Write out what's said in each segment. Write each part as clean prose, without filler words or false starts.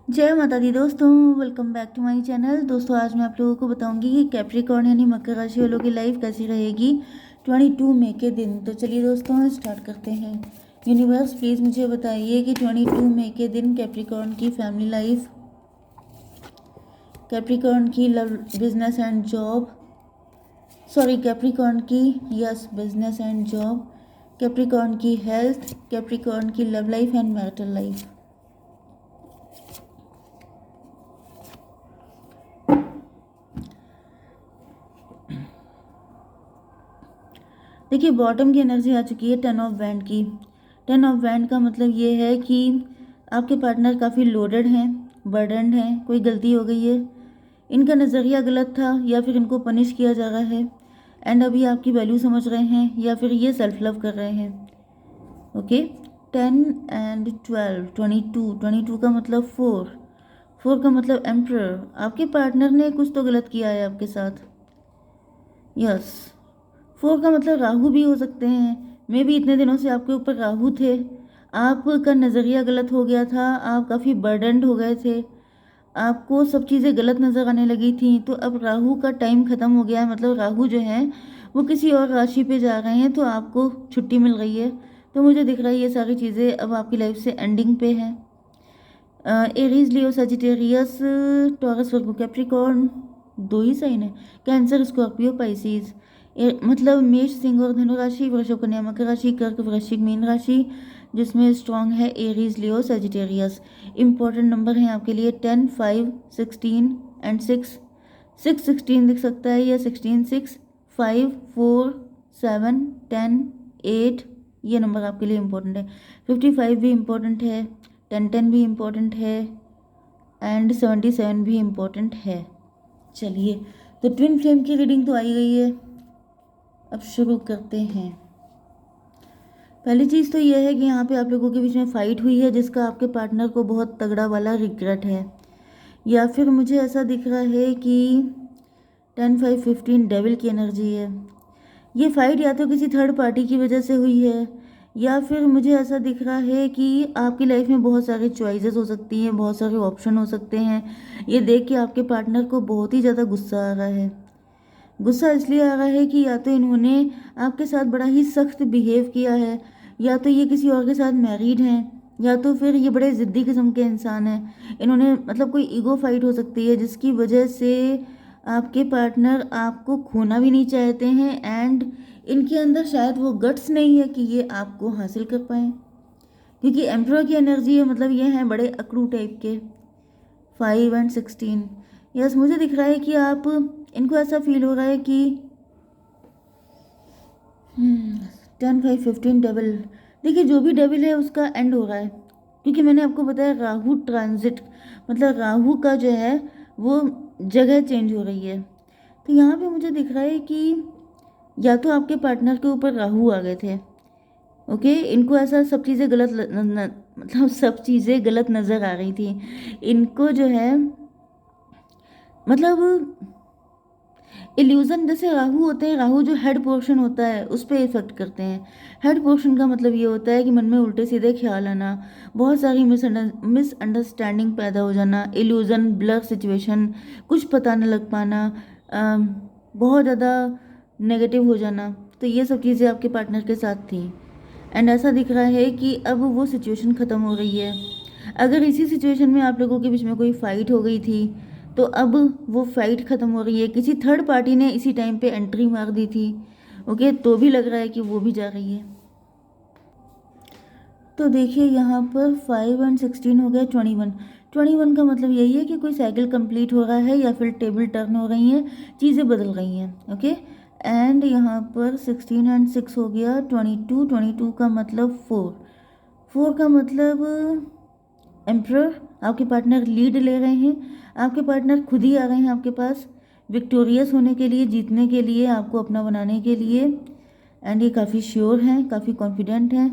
जय माता दी दोस्तों, welcome back to my channel. दोस्तों आज मैं आप लोगों को बताऊंगी कि कैप्रिकॉर्न यानी मकर राशि वालों की लाइफ कैसी रहेगी 22 मई के दिन। तो चलिए दोस्तों स्टार्ट करते हैं। यूनिवर्स प्लीज़ मुझे बताइए कि 22 मई के दिन कैप्रिकॉर्न की फैमिली लाइफ, कैप्रिकॉर्न की love, business and job, Capricorn की बिजनेस एंड जॉब, कैप्रिकॉर्न की हेल्थ, कैप्रिकॉर्न की love life and marital life. देखिए बॉटम की एनर्जी आ चुकी है 10 ऑफ वैंड की। 10 ऑफ वैंड का मतलब ये है कि आपके पार्टनर काफ़ी लोडेड हैं, बर्डनड हैं, कोई गलती हो गई है, इनका नज़रिया गलत था या फिर इनको पनिश किया जा रहा है एंड अभी आपकी वैल्यू समझ रहे हैं या फिर ये सेल्फ लव कर रहे हैं। ओके 10 एंड 12, 22 का मतलब 4 का मतलब एम्परर। आपके पार्टनर ने कुछ तो गलत किया है आपके साथ। यस 4 का मतलब राहु भी हो सकते हैं। मे भी इतने दिनों से आपके ऊपर राहु थे, आपका नज़रिया गलत हो गया था, आप काफ़ी बर्डनड हो गए थे, आपको सब चीज़ें गलत नज़र आने लगी थी। तो अब राहु का टाइम ख़त्म हो गया है, मतलब राहु जो है वो किसी और राशि पे जा रहे हैं, तो आपको छुट्टी मिल रही है। तो मुझे दिख रहा है ये सारी चीज़ें अब आपकी लाइफ से एंडिंग पे हैं। एरीज, लियो, सजिटेरियस, टॉरस, वर्गो, कैप्रिकॉर्न, दो ही साइन है। कैंसर, स्कॉर्पियो, पाइसिस, मतलब मेष, सिंह और धनु राशि, वृषभ, कन्या, मकर राशि, कर्क, वृश्चिक, मीन राशि, जिसमें स्ट्रॉन्ग है एरीज, लियो, सजिटेरियस। इंपॉर्टेंट नंबर हैं आपके लिए 10, 5, 16 एंड 6। 6 16 दिख सकता है या 16 6, 5 4 7 10 8, ये नंबर आपके लिए इम्पोर्टेंट है। 55 भी इम्पोर्टेंट है, 10 भी इम्पोर्टेंट है एंड 77 भी इम्पोर्टेंट है। चलिए तो ट्विन फ्लेम की रीडिंग तो आई गई है, अब शुरू करते हैं। पहली चीज़ तो यह है कि यहाँ पे आप लोगों के बीच में फ़ाइट हुई है जिसका आपके पार्टनर को बहुत तगड़ा वाला रिग्रेट है, या फिर मुझे ऐसा दिख रहा है कि 10 5 15 डेविल की एनर्जी है। ये फाइट या तो किसी थर्ड पार्टी की वजह से हुई है, या फिर मुझे ऐसा दिख रहा है कि आपकी लाइफ में बहुत सारी चॉइसेस हो सकती हैं, बहुत सारे ऑप्शन हो सकते हैं। ये देख के आपके पार्टनर को बहुत ही ज़्यादा गुस्सा आ रहा है। गुस्सा इसलिए आ रहा है कि या तो इन्होंने आपके साथ बड़ा ही सख्त बिहेव किया है, या तो ये किसी और के साथ मैरिड हैं, या तो फिर ये बड़े ज़िद्दी किस्म के इंसान हैं। इन्होंने मतलब कोई ईगो फाइट हो सकती है जिसकी वजह से आपके पार्टनर आपको खोना भी नहीं चाहते हैं एंड इनके अंदर शायद वो गट्स नहीं है कि ये आपको हासिल कर पाएँ, क्योंकि एम्प्रोर की एनर्जी है, मतलब ये हैं बड़े अकड़ू टाइप के। 5 एंड 16, यस मुझे दिख रहा है कि आप, इनको ऐसा फील हो रहा है कि 10 5 15 डबल। देखिए जो भी डबल है उसका एंड हो रहा है, क्योंकि मैंने आपको बताया राहु ट्रांजिट, मतलब राहु का जो है वो जगह चेंज हो रही है। तो यहाँ पे मुझे दिख रहा है कि या तो आपके पार्टनर के ऊपर राहु आ गए थे। ओके इनको ऐसा सब चीज़ें गलत मतलब सब चीज़ें गलत नज़र आ रही थी इनको, जो है मतलब इल्यूज़न, जैसे राहु होते हैं, राहु जो हेड पोर्शन होता है उस पर इफेक्ट करते हैं। हेड पोर्शन का मतलब ये होता है कि मन में उल्टे सीधे ख्याल आना, बहुत सारी मिसअंडरस्टैंडिंग पैदा हो जाना, इल्यूज़न, ब्लर सिचुएशन, कुछ पता न लग पाना, बहुत ज़्यादा नेगेटिव हो जाना। तो ये सब चीज़ें आपके पार्टनर के साथ थी एंड ऐसा दिख रहा है कि अब वो सिचुएशन ख़त्म हो रही है। अगर इसी सिचुएशन में आप लोगों के बीच में कोई फ़ाइट हो गई थी तो अब वो फाइट ख़त्म हो रही है। किसी थर्ड पार्टी ने इसी टाइम पे एंट्री मार दी थी, ओके, तो भी लग रहा है कि वो भी जा रही है। तो देखिए यहाँ पर 5 एंड 16 हो गया 21। 21 का मतलब यही है कि कोई साइकिल कंप्लीट हो रहा है या फिर टेबल टर्न हो रही हैं, चीज़ें बदल रही हैं। ओके एंड यहाँ पर 16 एंड 6 हो गया 22। 22 का मतलब 4 का मतलब एम्प्रर। आपके पार्टनर लीड ले रहे हैं, आपके पार्टनर खुद ही आ गए हैं आपके पास विक्टोरियस होने के लिए, जीतने के लिए, आपको अपना बनाने के लिए एंड ये काफ़ी श्योर हैं, काफ़ी कॉन्फिडेंट हैं।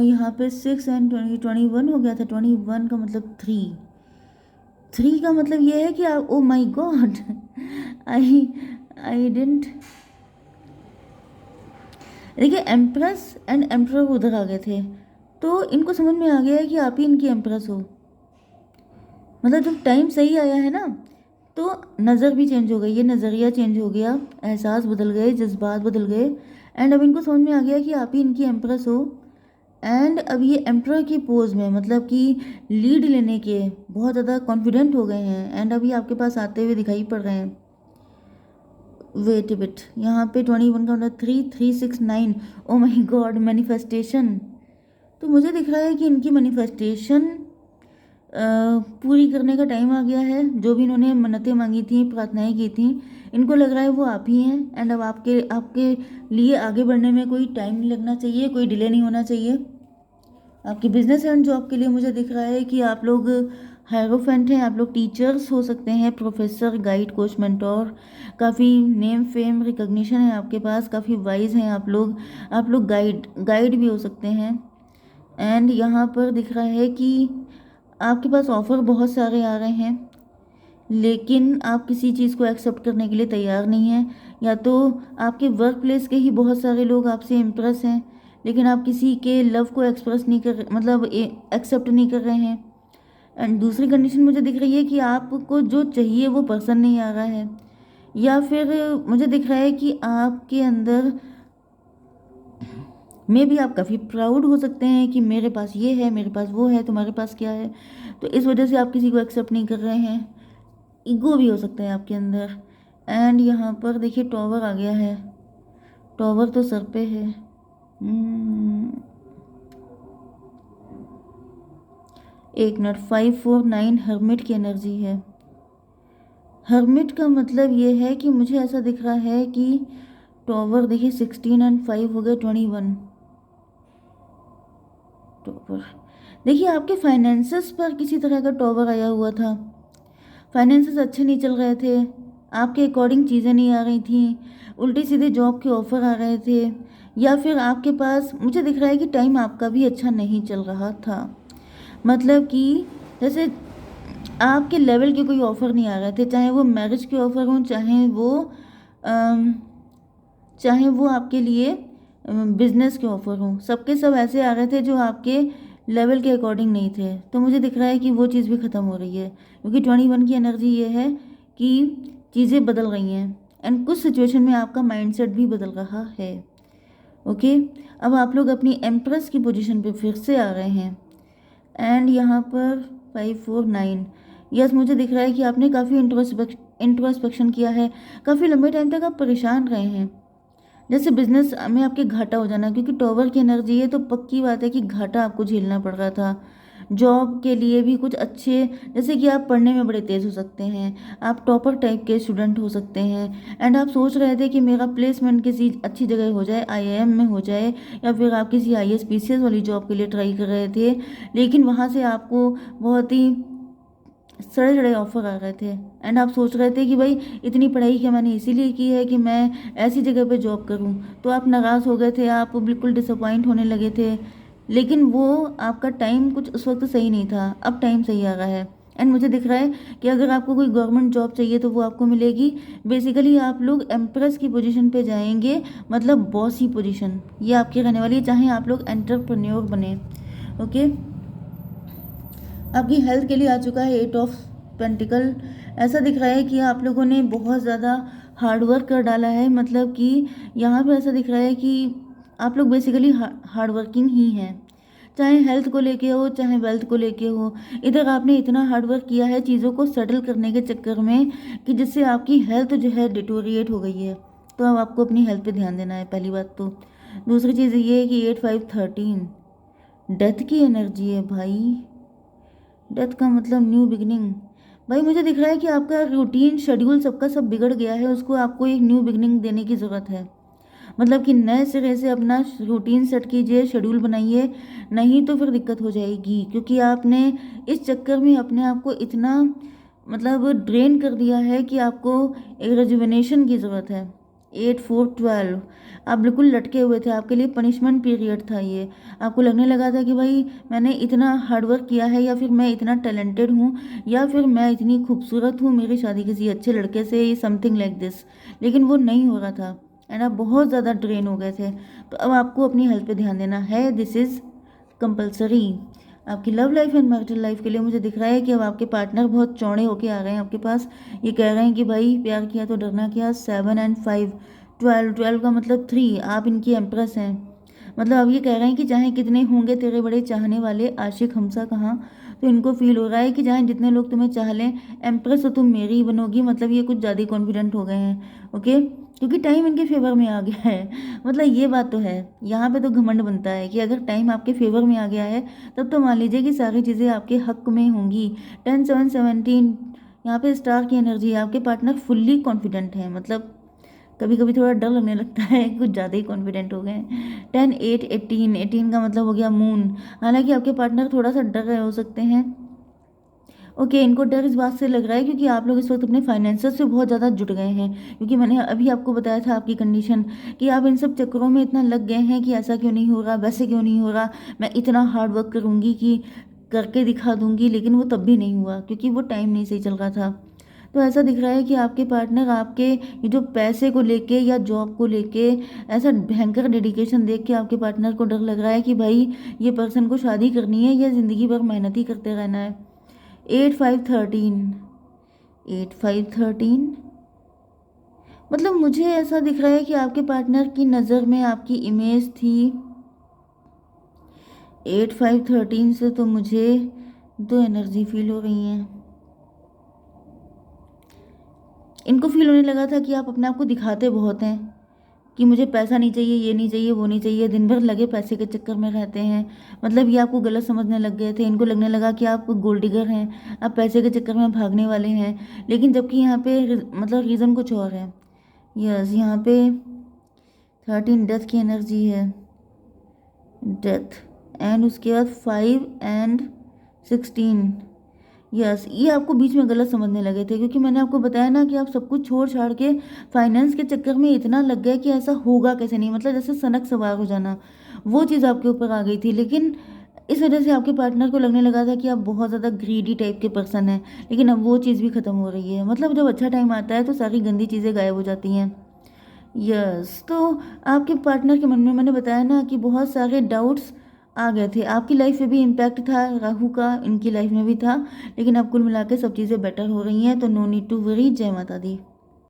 यहाँ पे 6 एंड 21 हो गया था। 21 का मतलब 3 का मतलब ये है कि आप, ओ माई गॉड, आई आई डेंट, देखिए एम्प्रेस एंड एम्प्रर उधर आ गए थे, तो इनको समझ में आ गया है कि आप ही इनकी एम्प्रेस हो। मतलब जब टाइम सही आया है ना, तो नज़र भी चेंज हो गई है, नज़रिया चेंज हो गया, एहसास बदल गए, जज्बात बदल गए। एंड अब इनको समझ में आ गया कि आप ही इनकी एम्प्रेस हो। एंड अब ये एम्प्रर की पोज में, मतलब कि लीड लेने के बहुत ज़्यादा कॉन्फिडेंट हो गए हैं। एंड अभी आपके पास आते हुए दिखाई पड़ रहे हैं। वेट बिट, यहाँ पे 21 का मतलब 3369। ओ माई गॉड, मैनिफेस्टेशन। तो मुझे दिख रहा है कि इनकी मैनिफेस्टेशन पूरी करने का टाइम आ गया है। जो भी इन्होंने मन्नतें मांगी थी, प्रार्थनाएं की थी, इनको लग रहा है वो आप ही हैं। एंड अब आपके आपके लिए आगे बढ़ने में कोई टाइम नहीं लगना चाहिए, कोई डिले नहीं होना चाहिए। आपकी बिजनेस एंड जॉब के लिए मुझे दिख रहा है कि आप लोग हायरोफेंट हैं, आप लोग टीचर्स हो सकते हैं, प्रोफेसर, गाइड, कोच, मेंटोर। काफ़ी नेम फेम रिकॉग्निशन है आपके पास, काफ़ी वाइज हैं आप लोग गाइड भी हो सकते हैं। एंड यहाँ पर दिख रहा है कि आपके पास ऑफ़र बहुत सारे आ रहे हैं, लेकिन आप किसी चीज़ को एक्सेप्ट करने के लिए तैयार नहीं हैं। या तो आपके वर्क प्लेस के ही बहुत सारे लोग आपसे इम्प्रेस हैं, लेकिन आप किसी के लव को एक्सप्रेस नहीं कर, मतलब एक्सेप्ट नहीं कर रहे हैं। एंड दूसरी कंडीशन मुझे दिख रही है कि आपको जो चाहिए वो पर्सन नहीं आ रहा है। या फिर मुझे दिख रहा है कि आपके अंदर में भी आप काफ़ी प्राउड हो सकते हैं कि मेरे पास ये है, मेरे पास वो है, तुम्हारे पास क्या है। तो इस वजह से आप किसी को एक्सेप्ट नहीं कर रहे हैं। ईगो भी हो सकता है आपके अंदर। एंड यहाँ पर देखिए टॉवर आ गया है, टॉवर तो सर पे है। एक मिनट, 549 हर्मिट की एनर्जी है। हर्मिट का मतलब ये है कि मुझे ऐसा दिख रहा है कि टॉवर देखिए 16 एंड 5 हो गए 21। टॉवर देखिए आपके फाइनेंसेस पर किसी तरह का टॉवर आया हुआ था। फाइनेंसेस अच्छे नहीं चल रहे थे, आपके अकॉर्डिंग चीज़ें नहीं आ रही थी, उल्टे सीधे जॉब के ऑफ़र आ रहे थे। या फिर आपके पास मुझे दिख रहा है कि टाइम आपका भी अच्छा नहीं चल रहा था। मतलब कि जैसे आपके लेवल के कोई ऑफ़र नहीं आ रहे थे, चाहे वो मैरिज के ऑफ़र हों, चाहे वो आपके लिए बिजनेस के ऑफ़र हों, सबके सब ऐसे आ रहे थे जो आपके लेवल के अकॉर्डिंग नहीं थे। तो मुझे दिख रहा है कि वो चीज़ भी ख़त्म हो रही है, क्योंकि 21 की एनर्जी ये है कि चीज़ें बदल रही हैं। एंड कुछ सिचुएशन में आपका माइंडसेट भी बदल रहा है। ओके, अब आप लोग अपनी एम्प्रेस की पोजीशन पे फिर से आ रहे हैं। एंड यहाँ पर 549, यस मुझे दिख रहा है कि आपने काफ़ी इंट्रोस्पेक्शन किया है, काफ़ी लंबे टाइम तक आप परेशान रहे हैं। जैसे बिजनेस में आपके घाटा हो जाना, क्योंकि टॉवर की एनर्जी है, तो पक्की बात है कि घाटा आपको झेलना पड़ रहा था। जॉब के लिए भी कुछ अच्छे, जैसे कि आप पढ़ने में बड़े तेज़ हो सकते हैं, आप टॉपर टाइप के स्टूडेंट हो सकते हैं। एंड आप सोच रहे थे कि मेरा प्लेसमेंट किसी अच्छी जगह हो जाए, आईआईएम में हो जाए, या फिर आप किसी आईएएस पीसीएस वाली जॉब के लिए ट्राई कर रहे थे, लेकिन वहाँ से आपको बहुत ही सड़े सड़े ऑफर आ रहे थे। एंड आप सोच रहे थे कि भाई इतनी पढ़ाई क्या मैंने इसीलिए की है कि मैं ऐसी जगह पे जॉब करूं। तो आप नाराज़ हो गए थे, आप बिल्कुल डिसअपॉइंट होने लगे थे। लेकिन वो आपका टाइम कुछ उस वक्त सही नहीं था, अब टाइम सही आ रहा है। एंड मुझे दिख रहा है कि अगर आपको कोई गवर्नमेंट जॉब चाहिए तो वो आपको मिलेगी। बेसिकली आप लोग एम्प्रेस की पोजीशन पे जाएंगे, मतलब बॉस ही पोजीशन ये आपकी रहने वाली है, चाहे आप लोग एंटरप्रेन्योर बने। ओके, आपकी हेल्थ के लिए आ चुका है 8 ऑफ पेंटिकल। ऐसा दिख रहा है कि आप लोगों ने बहुत ज़्यादा हार्ड वर्क कर डाला है, मतलब कि यहाँ पे ऐसा दिख रहा है कि आप लोग बेसिकली हार्ड वर्किंग ही हैं, चाहे हेल्थ को लेके हो, चाहे वेल्थ को लेके हो। इधर आपने इतना हार्ड वर्क किया है चीज़ों को सेटल करने के चक्कर में कि जिससे आपकी हेल्थ जो है डिटोरिएट हो गई है। तो अब आपको अपनी हेल्थ पे ध्यान देना है, पहली बात तो। दूसरी चीज़ ये है कि 8 5 13 डेथ की एनर्जी है भाई। डेथ का मतलब न्यू बिगनिंग। भाई मुझे दिख रहा है कि आपका रूटीन शेड्यूल सबका सब बिगड़ गया है, उसको आपको एक न्यू बिगनिंग देने की ज़रूरत है। मतलब कि नए सिरे से अपना रूटीन सेट कीजिए, शेड्यूल बनाइए, नहीं तो फिर दिक्कत हो जाएगी। क्योंकि आपने इस चक्कर में अपने आप को इतना मतलब ड्रेन कर दिया है कि आपको एक रेजुविनेशन की ज़रूरत है। 8 4 12, आप बिल्कुल लटके हुए थे, आपके लिए पनिशमेंट पीरियड था ये। आपको लगने लगा था कि भाई मैंने इतना हार्डवर्क किया है, या फिर मैं इतना टैलेंटेड हूँ, या फिर मैं इतनी खूबसूरत हूँ, मेरी शादी किसी अच्छे लड़के से, समथिंग लाइक दिस। लेकिन वो नहीं हो रहा था एंड आप बहुत ज़्यादा ड्रेन हो गए थे। तो अब आपको अपनी हेल्थ पे ध्यान देना है, दिस इज़ कंपल्सरी। आपकी love life and marital life के लिए मुझे दिख रहा है कि अब आपके पार्टनर बहुत चौड़े होके आ रहे हैं आपके पास। ये कह रहे हैं कि भाई प्यार किया तो डरना क्या। 7 एंड 5, 12 का मतलब 3, आप इनकी एम्प्रेस हैं। मतलब अब ये कह रहे हैं कि चाहे कितने होंगे तेरे बड़े चाहने वाले, आशिक हमसा कहाँ, तो इनको फील हो रहा है कि चाहे जितने लोग तुम्हें चाह लें, एम्प्रेस तो तुम मेरी ही बनोगी। मतलब ये कुछ ज़्यादा कॉन्फिडेंट हो गए हैं, ओके, क्योंकि टाइम इनके फेवर में आ गया है। मतलब ये बात तो है, यहाँ पे तो घमंड बनता है कि अगर टाइम आपके फेवर में आ गया है तब तो मान लीजिए कि सारी चीज़ें आपके हक में होंगी। 10, 7, 17, यहाँ पे स्टार की एनर्जी है। आपके पार्टनर फुल्ली कॉन्फिडेंट हैं। मतलब कभी कभी थोड़ा डर लगने लगता है, कुछ ज़्यादा ही कॉन्फिडेंट हो गए। 10, 8, 18, 18 का मतलब हो गया मून। हालांकि आपके पार्टनर थोड़ा सा डर रहे हो सकते हैं। ओके, इनको डर इस बात से लग रहा है क्योंकि आप लोग इस वक्त अपने फाइनेंसेस से बहुत ज़्यादा जुट गए हैं। क्योंकि मैंने अभी आपको बताया था आपकी कंडीशन कि आप इन सब चक्करों में इतना लग गए हैं कि ऐसा क्यों नहीं हो रहा, वैसे क्यों नहीं हो रहा, मैं इतना हार्ड वर्क करूँगी कि करके दिखा दूंगी, लेकिन वो तब भी नहीं हुआ क्योंकि वो टाइम नहीं सही चल रहा था। तो ऐसा दिख रहा है कि आपके पार्टनर आपके ये जो पैसे को लेके या जॉब को लेके ऐसा भयंकर डेडिकेशन देख के आपके पार्टनर को डर लग रहा है कि भाई ये पर्सन को शादी करनी है या ज़िंदगी भर मेहनत ही करते रहना है। 8, 5, 13, 8, 5, 13, मतलब मुझे ऐसा दिख रहा है कि आपके पार्टनर की नज़र में आपकी इमेज थी। 8, 5, 13 से तो मुझे दो एनर्जी फील हो रही हैं। इनको फील होने लगा था कि आप अपने आप को दिखाते बहुत हैं कि मुझे पैसा नहीं चाहिए, ये नहीं चाहिए, वो नहीं चाहिए, दिन भर लगे पैसे के चक्कर में रहते हैं। मतलब ये आपको गलत समझने लग गए थे। इनको लगने लगा कि आप गोल्ड डिगर हैं, आप पैसे के चक्कर में भागने वाले हैं। लेकिन जबकि यहाँ पे मतलब रीज़न कुछ और है। यस, यहाँ पे 13 डेथ की एनर्जी है, डेथ, एंड उसके बाद 5 एंड 16। यस, ये आपको बीच में गलत समझने लगे थे क्योंकि मैंने आपको बताया ना कि आप सब कुछ छोड़ छाड़ के फाइनेंस के चक्कर में इतना लग गए कि ऐसा होगा कैसे नहीं, मतलब जैसे सनक सवार हो जाना, वो चीज़ आपके ऊपर आ गई थी। लेकिन इस वजह से आपके पार्टनर को लगने लगा था कि आप बहुत ज़्यादा ग्रीडी टाइप के पर्सन हैं। लेकिन अब वो चीज़ भी ख़त्म हो रही है। मतलब जब अच्छा टाइम आता है तो सारी गंदी चीज़ें गायब हो जाती हैं। यस, तो आपके पार्टनर के मन में मैंने बताया ना कि बहुत सारे डाउट्स आ गए थे। आपकी लाइफ में भी इम्पैक्ट था राहु का, इनकी लाइफ में भी था, लेकिन अब कुल मिला के सब चीज़ें बेटर हो रही हैं। तो नो नीड टू वरी। जय माता दी।